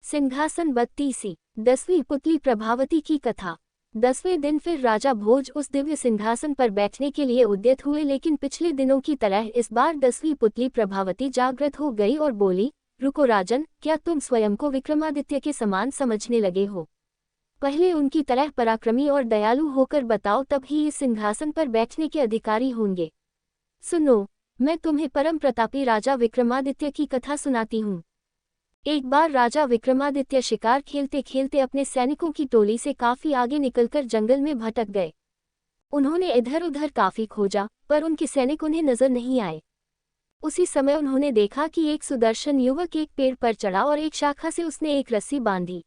सिंहासन 32। 10वीं पुतली प्रभावती की कथा। 10वें दिन फिर राजा भोज उस दिव्य सिंहासन पर बैठने के लिए उद्यत हुए, लेकिन पिछले दिनों की तरह इस बार 10वीं पुतली प्रभावती जागृत हो गई और बोली, रुको राजन, क्या तुम स्वयं को विक्रमादित्य के समान समझने लगे हो? पहले उनकी तरह पराक्रमी और दयालु होकर बताओ, तब ही इस सिंहासन पर बैठने के अधिकारी होंगे। सुनो, मैं तुम्हें परम प्रतापी राजा विक्रमादित्य की कथा सुनाती हूँ। एक बार राजा विक्रमादित्य शिकार खेलते खेलते अपने सैनिकों की टोली से काफी आगे निकलकर जंगल में भटक गए। उन्होंने इधर उधर काफी खोजा, पर उनके सैनिक उन्हें नजर नहीं आए। उसी समय उन्होंने देखा कि एक सुदर्शन युवक एक पेड़ पर चढ़ा और एक शाखा से उसने एक रस्सी बांधी।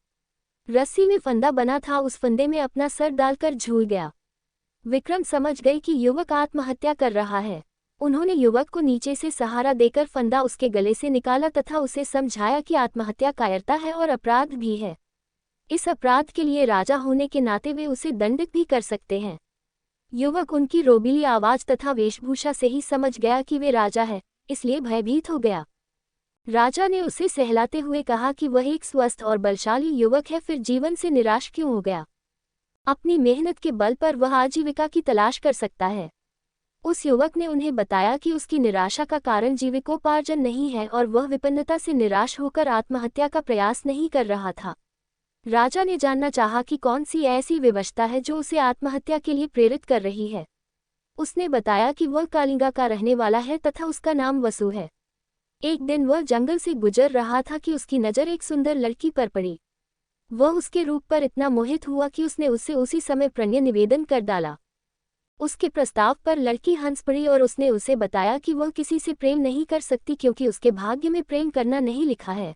रस्सी में फंदा बना था, उस फंदे में अपना सर डालकर झूल गया। विक्रम समझ गए कि युवक आत्महत्या कर रहा है। उन्होंने युवक को नीचे से सहारा देकर फंदा उसके गले से निकाला तथा उसे समझाया कि आत्महत्या कायरता है और अपराध भी है। इस अपराध के लिए राजा होने के नाते वे उसे दंडित भी कर सकते हैं। युवक उनकी रोबीली आवाज तथा वेशभूषा से ही समझ गया कि वे राजा है, इसलिए भयभीत हो गया। राजा ने उसे सहलाते हुए कहा कि वह एक स्वस्थ और बलशाली युवक है, फिर जीवन से निराश क्यों हो गया? अपनी मेहनत के बल पर वह आजीविका की तलाश कर सकता है। उस युवक ने उन्हें बताया कि उसकी निराशा का कारण जीविकोपार्जन नहीं है और वह विपन्नता से निराश होकर आत्महत्या का प्रयास नहीं कर रहा था। राजा ने जानना चाहा कि कौन सी ऐसी विवशता है जो उसे आत्महत्या के लिए प्रेरित कर रही है। उसने बताया कि वह कालिंगा का रहने वाला है तथा उसका नाम वसु है। एक दिन वह जंगल से गुजर रहा था कि उसकी नज़र एक सुंदर लड़की पर पड़ी। वह उसके रूप पर इतना मोहित हुआ कि उसने उससे उसी समय प्रणय निवेदन कर डाला। उसके प्रस्ताव पर लड़की हंस पड़ी और उसने उसे बताया कि वह किसी से प्रेम नहीं कर सकती, क्योंकि उसके भाग्य में प्रेम करना नहीं लिखा है।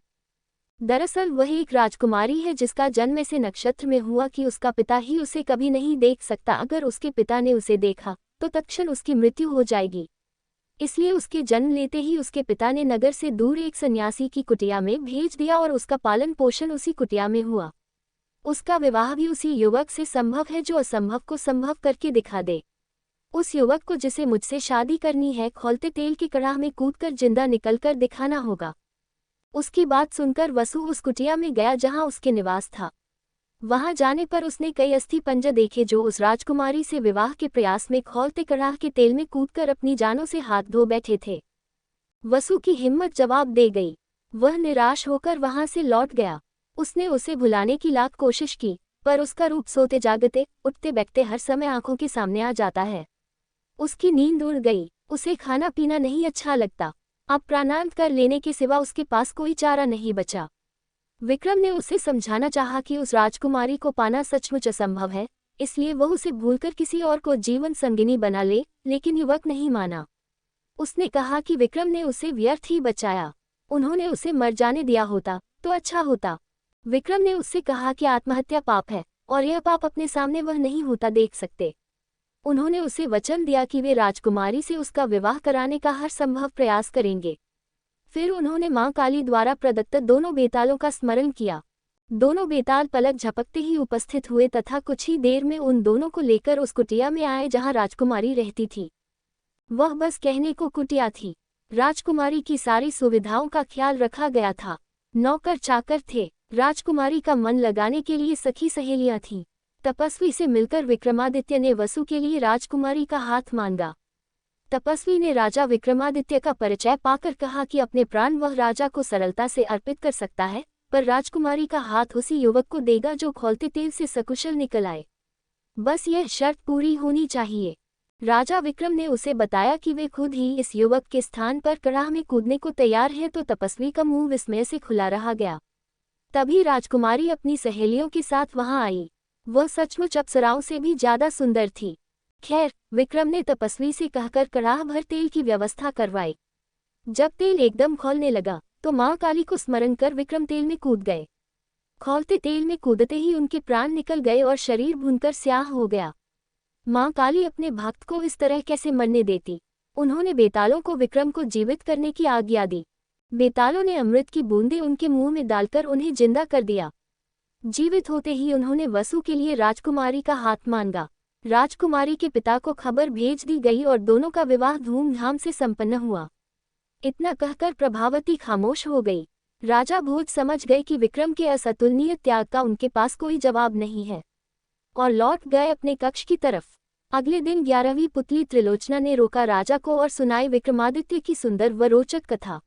दरअसल वह एक राजकुमारी है जिसका जन्म ऐसे नक्षत्र में हुआ कि उसका पिता ही उसे कभी नहीं देख सकता। अगर उसके पिता ने उसे देखा तो तत्क्षण उसकी मृत्यु हो जाएगी। इसलिए उसके जन्म लेते ही उसके पिता ने नगर से दूर एक सन्यासी की कुटिया में भेज दिया और उसका पालन पोषण उसी कुटिया में हुआ। उसका विवाह भी उसी युवक से संभव है जो असंभव को संभव करके दिखा दे। उस युवक को जिसे मुझसे शादी करनी है, खौलते तेल की कड़ाह में कूदकर जिंदा निकलकर दिखाना होगा। उसकी बात सुनकर वसु उस कुटिया में गया जहां उसके निवास था। वहां जाने पर उसने कई अस्थि पंजर देखे जो उस राजकुमारी से विवाह के प्रयास में खौलते कड़ाह के तेल में कूदकर अपनी जानों से हाथ धो बैठे थे। वसु की हिम्मत जवाब दे गई। वह निराश होकर वहां से लौट गया। उसने उसे भुलाने की लाख कोशिश की, पर उसका रूप सोते जागते उठते बैठते हर समय आंखों के सामने आ जाता है। उसकी नींद उड़ गई। उसे खाना पीना नहीं अच्छा लगता। अब प्राणांत कर लेने के सिवा उसके पास कोई चारा नहीं बचा। विक्रम ने उसे समझाना चाहा कि उस राजकुमारी को पाना सचमुच असंभव है, इसलिए वह उसे भूलकर किसी और को जीवन संगिनी बना ले, लेकिन युवक नहीं माना। उसने कहा कि विक्रम ने उसे व्यर्थ ही बचाया। उन्होंने उसे मर जाने दिया होता तो अच्छा होता। विक्रम ने उससे कहा कि आत्महत्या पाप है और यह पाप अपने सामने वह नहीं होता देख सकते। उन्होंने उसे वचन दिया कि वे राजकुमारी से उसका विवाह कराने का हर संभव प्रयास करेंगे। फिर उन्होंने मां काली द्वारा प्रदत्त दोनों बेतालों का स्मरण किया। दोनों बेताल पलक झपकते ही उपस्थित हुए तथा कुछ ही देर में उन दोनों को लेकर उस कुटिया में आए जहां राजकुमारी रहती थी। वह बस कहने को कुटिया थी। राजकुमारी की सारी सुविधाओं का ख्याल रखा गया था। नौकर चाकर थे। राजकुमारी का मन लगाने के लिए सखी सहेलियां थीं। तपस्वी से मिलकर विक्रमादित्य ने वसु के लिए राजकुमारी का हाथ मांगा। तपस्वी ने राजा विक्रमादित्य का परिचय पाकर कहा कि अपने प्राण वह राजा को सरलता से अर्पित कर सकता है, पर राजकुमारी का हाथ उसी युवक को देगा जो खौलते तेल से सकुशल निकल आए। बस यह शर्त पूरी होनी चाहिए। राजा विक्रम ने उसे बताया कि वे खुद ही इस युवक के स्थान पर कड़ाह में कूदने को तैयार है, तो तपस्वी का मुंह विस्मय से खुला रहा गया। तभी राजकुमारी अपनी सहेलियों के साथ वहां आई। वह सचमुच अप्सराओं से भी ज्यादा सुंदर थी। खैर, विक्रम ने तपस्वी से कहकर कड़ाह भर तेल की व्यवस्था करवाई। जब तेल एकदम खौलने लगा तो मां काली को स्मरण कर विक्रम तेल में कूद गए। खौलते तेल में कूदते ही उनके प्राण निकल गए और शरीर भूनकर स्याह हो गया। मां काली अपने भक्त को इस तरह कैसे मरने देती? उन्होंने बेतालों को विक्रम को जीवित करने की आज्ञा दी। बेतालों ने अमृत की बूंदें उनके मुंह में डालकर उन्हें जिंदा कर दिया। जीवित होते ही उन्होंने वसु के लिए राजकुमारी का हाथ मांगा। राजकुमारी के पिता को खबर भेज दी गई और दोनों का विवाह धूमधाम से संपन्न हुआ। इतना कहकर प्रभावती खामोश हो गई। राजा भोज समझ गए कि विक्रम के इस अतुलनीय त्याग का उनके पास कोई जवाब नहीं है और लौट गए अपने कक्ष की तरफ। अगले दिन 11वीं पुतली त्रिलोचना ने रोका राजा को और सुनाई विक्रमादित्य की सुंदर व रोचक कथा।